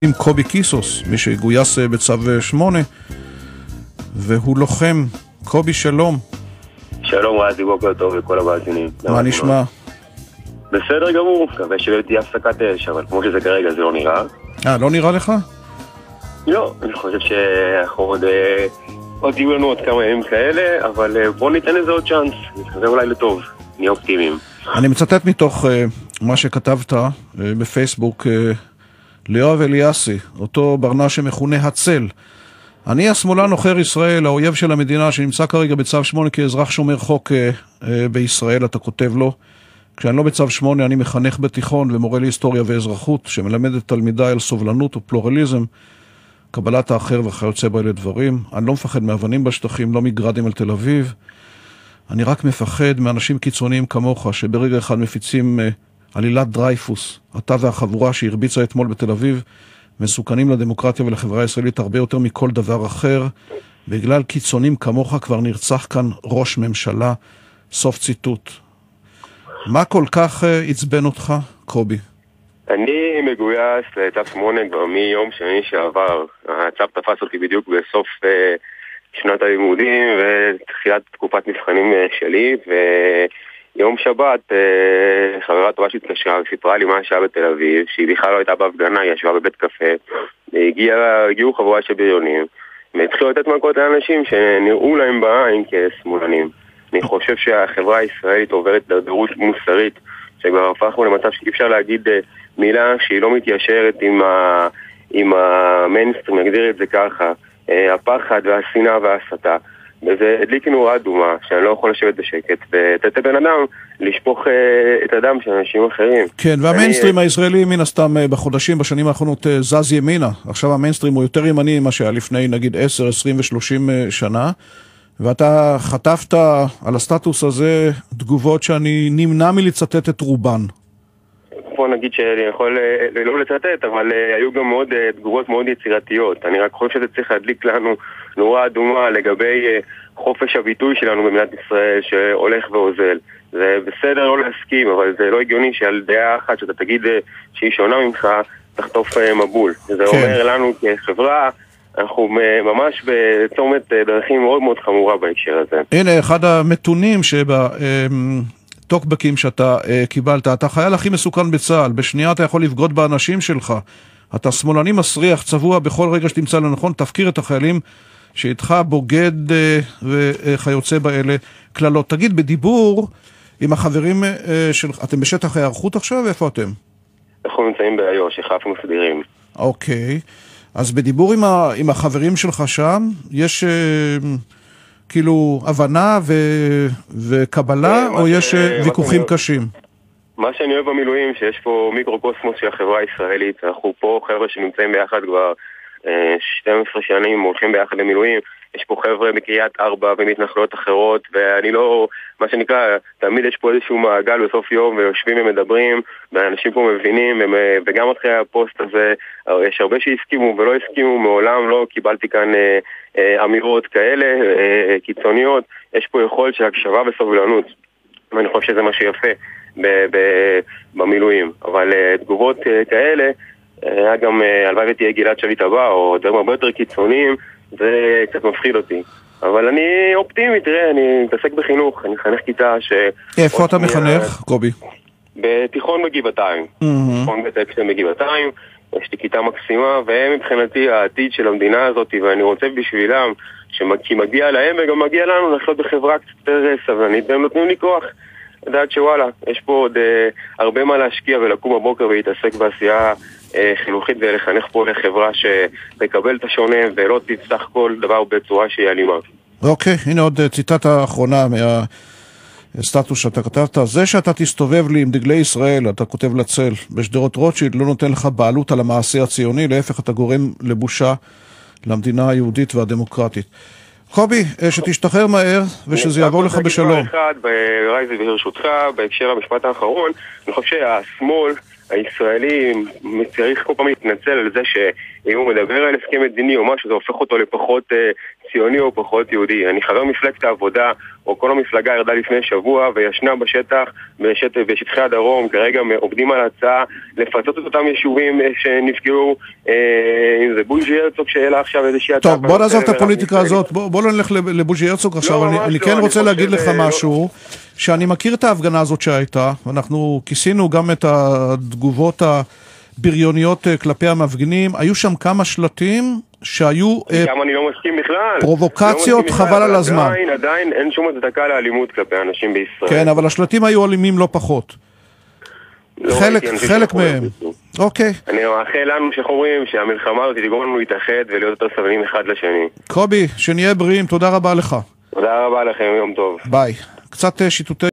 עם קובי קיסוס, מי שגויס בצו 8 והוא לוחם. קובי, שלום. שלום רזי, בוקר טוב לכל המאזינים. מה נשמע? בסדר גמור, מקווה שתהיה הפסקת אש, אבל כמו שזה כרגע זה לא נראה. לא נראה לך? לא, אני חושב שאנחנו עוד יהיו לנו עוד כמה ימים כאלה, אבל בואו ניתן לזה עוד צ'אנס, זה אולי לטוב, נהיה אופטימיים. אני מצטט מתוך מה שכתבת בפייסבוק ליואב אליאסי, אותו ברנש שמכונה הצל. אני השמאלן עוכר ישראל, האויב של המדינה שנמצא כרגע בצו 8 כאזרח שומר חוק בישראל, אתה כותב לו. כשאני לא בצו 8 אני מחנך בתיכון ומורה להיסטוריה ואזרחות שמלמד את תלמידיי על סובלנות ופלורליזם, קבלת האחר וכיוצא באלה דברים. אני לא מפחד מאבנים בשטחים, לא מגרדים על תל אביב. אני רק מפחד מאנשים קיצוניים כמוך שברגע אחד מפיצים עלילת דרייפוס. אתה והחבורה שהרביצה אתמול בתל אביב מסוכנים לדמוקרטיה ולחברה הישראלית הרבה יותר מכל דבר אחר. בגלל קיצונים כמוך כבר נרצח כאן ראש ממשלה. סוף ציטוט. מה כל כך עצבן אותך, קובי? אני מגויס לצו 8 כבר מיום שני שעבר. הצו תפס אותי בדיוק בסוף שנת הלימודים ותחילת תקופת מבחנים שלי, ויום שבת חברה טובה שהתקשרה וסיפרה לי מה שהיה בתל אביב, שהיא בכלל לא הייתה בהפגנה, היא ישבה בבית קפה, הגיעו חבורה של בריונים והתחילו לתת מכות לאנשים שנראו להם בעין כשמאלנים. אני חושב שהחברה הישראלית עוברת דרדרות מוסרית, שכבר הפכנו למצב שאי אפשר להגיד מילה שהיא לא מתיישרת עם המיינסטרים, נגדיר את זה ככה, הפחד והשנאה וההסתה. וזה הדליק נורה אדומה, שאני לא יכול לשבת בשקט, ותת בן אדם לשפוך את הדם של אנשים אחרים. כן, והמיינסטרים הישראלי מן הסתם בחודשים, בשנים האחרונות זז ימינה. עכשיו המיינסטרים הוא יותר ימני ממה שהיה לפני נגיד 10, 20 ו-30 שנה. ואתה חטפת על הסטטוס הזה תגובות שאני נמנע מלצטט את רובן. פה נגיד שאני יכול לא לצטט, אבל היו גם מאוד תגובות מאוד יצירתיות. אני רק חושב שזה צריך להדליק לנו נורה אדומה לגבי חופש הביטוי שלנו במדינת ישראל שהולך ואוזל. זה בסדר לא להסכים, אבל זה לא הגיוני שעל דעה אחת שאתה תגיד שהיא שונה ממך תחטוף מבול. זה אומר לנו כחברה אנחנו ממש בצומת דרכים מאוד מאוד חמורה בהקשר הזה. הנה, אחד המתונים בטוקבקים שאתה קיבלת, אתה חייל הכי מסוכן בצה"ל, בשנייה אתה יכול לפגוד באנשים שלך, אתה שמאלני מסריח, צבוע בכל רגע שתמצא לנכון, תפקיר את החיילים שאיתך בוגד וכיוצא באלה כללות. תגיד, בדיבור עם החברים שלך, אתם בשטח ההיערכות עכשיו? איפה אתם? אנחנו נמצאים באיו"ש, החלפנו סדירים. אוקיי. אז בדיבור עם החברים שלך שם, יש כאילו הבנה וקבלה, או יש ויכוחים קשים? מה שאני אוהב במילואים, שיש פה מיקרוקוסמוס של החברה הישראלית. אנחנו פה חבר'ה שנמצאים ביחד כבר 12 שנים, הולכים ביחד למילואים. יש פה חבר'ה בקריית 4 ומתנחלויות אחרות, ואני לא, מה שנקרא, תמיד יש פה איזשהו מעגל בסוף יום ויושבים ומדברים, ואנשים פה מבינים, וגם אחרי הפוסט הזה יש הרבה שהסכימו ולא הסכימו, מעולם לא קיבלתי כאן אמירות כאלה קיצוניות. יש פה יכולת של הקשבה וסובלנות, ואני חושב שזה מה שיפה במילואים. אבל תגובות כאלה, היה גם הלוואי ותהיה גלעד שליט הבא, או דברים הרבה יותר קיצוניים, זה קצת מפחיד אותי. אבל אני אופטימי, תראה, אני מתעסק בחינוך, אני מחנך כיתה איפה אתה מחנך, קובי? בתיכון בגבעתיים. תיכון בטקסטים בגבעתיים, יש לי כיתה מקסימה, והם מבחינתי העתיד של המדינה הזאת, ואני רוצה בשבילם, כי מגיע להם וגם מגיע לנו לחיות בחברה קצת יותר סבלנית, והם נותנים לי כוח. לדעת שוואלה, יש פה עוד הרבה מה להשקיע ולקום בבוקר ולהתעסק בעשייה חינוכית ולחנך פה לחברה שתקבל את השונה ולא תצטרך כל דבר בצורה שהיא אלימה. אוקיי, הנה עוד ציטטה האחרונה מהסטטוס שאתה כתבת. זה שאתה תסתובב לי עם דגלי ישראל, אתה כותב לצל, בשדרות רוטשילד, לא נותן לך בעלות על המעשה הציוני, להפך אתה גורם לבושה למדינה היהודית והדמוקרטית. קובי, שתשתחרר מהר ושזה יעבור לך בשלום. אחד, ברייזי ברשותך, בהקשר המשפט האחרון, אני חושב שהשמאל הישראלי צריך כל פעם להתנצל על זה שאם הוא מדבר על הסכם מדיני או משהו, זה הופך אותו לפחות ציוני או פחות יהודי. אני חבר מפלגת העבודה, או כל המפלגה ירדה לפני שבוע וישנה בשטח, בשטחי הדרום, כרגע עובדים על הצעה לפצות את אותם יישובים שנפגעו, אם זה בוז'י הרצוג שאלה עכשיו איזושהי הצעה. טוב, בוא נעזוב את הפוליטיקה הזאת, בוא לא נלך לבוז'י הרצוג עכשיו. אני כן רוצה להגיד לך משהו, שאני מכיר את ההפגנה הזאת שהייתה, ואנחנו כיסינו גם את התגובות הבריוניות כלפי המפגינים. היו שם כמה שלטים שהיו גם אני לא מסכים בכלל. פרובוקציות חבל על הזמן. עדיין אין שום הצדקה לאלימות כלפי אנשים בישראל. כן, אבל השלטים היו אלימים לא פחות. חלק מהם. אוקיי. אני מאחל לנו שחורים שהמלחמה הזאת תגרום לנו להתאחד ולהיות יותר סבלנים אחד לשני. קובי, שנהיה בריאים, תודה רבה לך. תודה רבה לכם, יום טוב. ביי. קצת שיטוטי